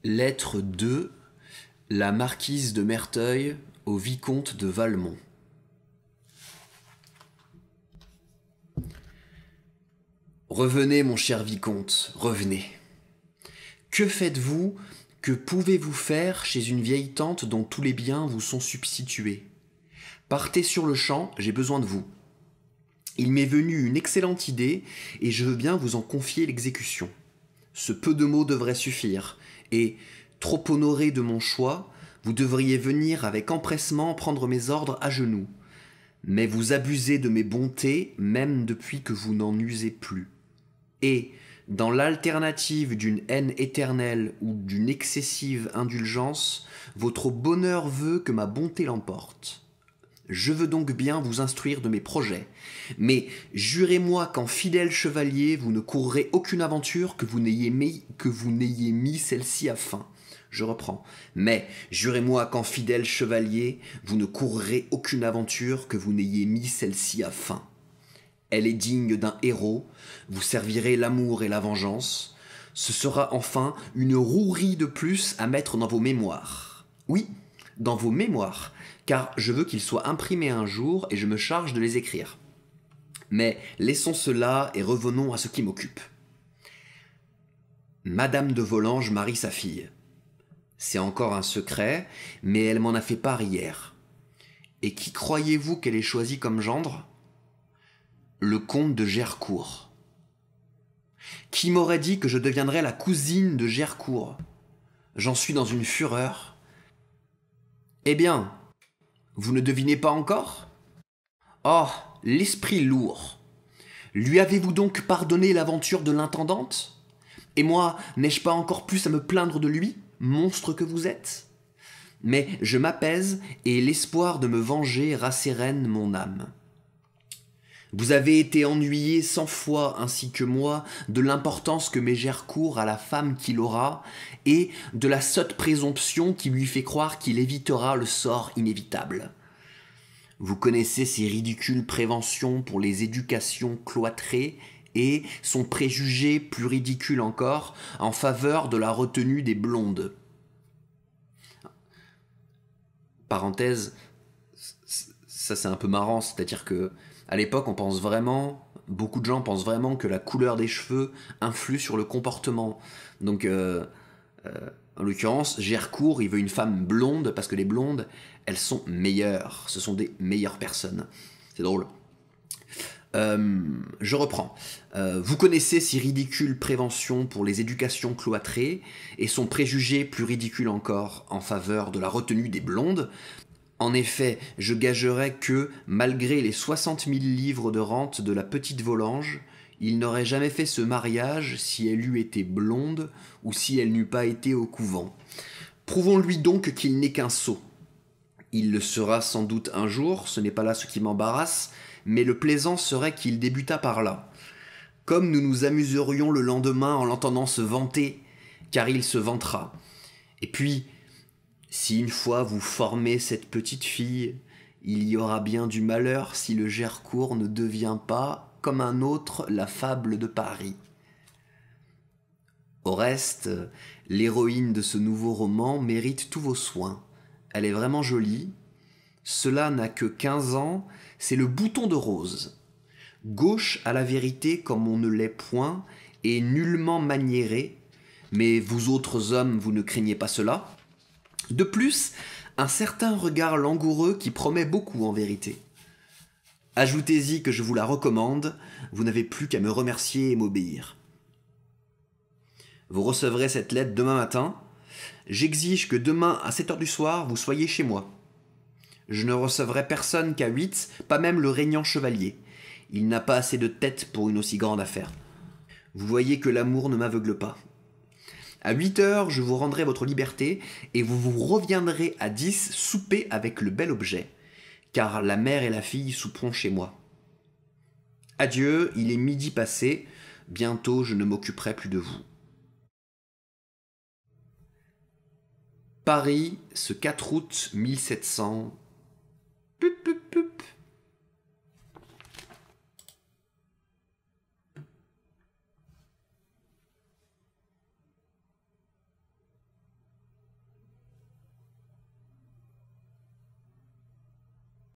Lettre 2. La marquise de Merteuil au vicomte de Valmont. Revenez, mon cher vicomte, revenez. Que faites-vous, que pouvez-vous faire chez une vieille tante dont tous les biens vous sont substitués? Partez sur le champ, j'ai besoin de vous. Il m'est venu une excellente idée et je veux bien vous en confier l'exécution. Ce peu de mots devrait suffire, et, trop honoré de mon choix, vous devriez venir avec empressement prendre mes ordres à genoux. Mais vous abusez de mes bontés, même depuis que vous n'en usez plus. Et, dans l'alternative d'une haine éternelle ou d'une excessive indulgence, votre bonheur veut que ma bonté l'emporte. Je veux donc bien vous instruire de mes projets, mais jurez-moi qu'en fidèle chevalier, vous ne courrez aucune aventure que vous n'ayez mis celle-ci à fin. Je reprends. Mais jurez-moi qu'en fidèle chevalier, vous ne courrez aucune aventure que vous n'ayez mis celle-ci à fin. Elle est digne d'un héros, vous servirez l'amour et la vengeance. Ce sera enfin une rouerie de plus à mettre dans vos mémoires. Oui, dans vos mémoires, car je veux qu'ils soient imprimés un jour et je me charge de les écrire. Mais laissons cela et revenons à ce qui m'occupe. Madame de Volanges marie sa fille. C'est encore un secret, mais elle m'en a fait part hier. Et qui croyez-vous qu'elle ait choisi comme gendre? Le comte de Gercourt. Qui m'aurait dit que je deviendrais la cousine de Gercourt? J'en suis dans une fureur. Eh bien, vous ne devinez pas encore? Oh, l'esprit lourd! Lui avez-vous donc pardonné l'aventure de l'intendante? Et moi, n'ai-je pas encore plus à me plaindre de lui, monstre que vous êtes? Mais je m'apaise et l'espoir de me venger rassérène mon âme. Vous avez été ennuyé 100 fois, ainsi que moi, de l'importance que met Gercourt à la femme qu'il aura, et de la sotte présomption qui lui fait croire qu'il évitera le sort inévitable. Vous connaissez ses ridicules préventions pour les éducations cloîtrées, et son préjugé, plus ridicule encore, en faveur de la retenue des blondes. Parenthèse, ça c'est un peu marrant, c'est-à-dire que à l'époque, beaucoup de gens pensent vraiment que la couleur des cheveux influe sur le comportement. Donc, en l'occurrence, Gercourt, il veut une femme blonde parce que les blondes, elles sont meilleures. Ce sont des meilleures personnes. C'est drôle. Je reprends. Vous connaissez ces ridicules préventions pour les éducations cloîtrées et son préjugé plus ridicule encore en faveur de la retenue des blondes. En effet, je gagerais que, malgré les 60 000 livres de rente de la petite Volanges, il n'aurait jamais fait ce mariage si elle eût été blonde ou si elle n'eût pas été au couvent. Prouvons-lui donc qu'il n'est qu'un sot. Il le sera sans doute un jour, ce n'est pas là ce qui m'embarrasse, mais le plaisant serait qu'il débutât par là. Comme nous nous amuserions le lendemain en l'entendant se vanter, car il se vantera. Et puis, si une fois vous formez cette petite fille, il y aura bien du malheur si le Gercourt ne devient pas, comme un autre, la fable de Paris. Au reste, l'héroïne de ce nouveau roman mérite tous vos soins. Elle est vraiment jolie. Cela n'a que 15 ans, c'est le bouton de rose. Gauche à la vérité comme on ne l'est point, et nullement maniérée, mais vous autres hommes, vous ne craignez pas cela. De plus, un certain regard langoureux qui promet beaucoup en vérité. Ajoutez-y que je vous la recommande, vous n'avez plus qu'à me remercier et m'obéir. Vous recevrez cette lettre demain matin. J'exige que demain à 7h du soir, vous soyez chez moi. Je ne recevrai personne qu'à 8, pas même le régnant chevalier. Il n'a pas assez de tête pour une aussi grande affaire. Vous voyez que l'amour ne m'aveugle pas. À 8h, je vous rendrai votre liberté et vous reviendrez à 10 souper avec le bel objet, car la mère et la fille souperont chez moi. Adieu, il est midi passé, bientôt je ne m'occuperai plus de vous. Paris, ce 4 août 1700.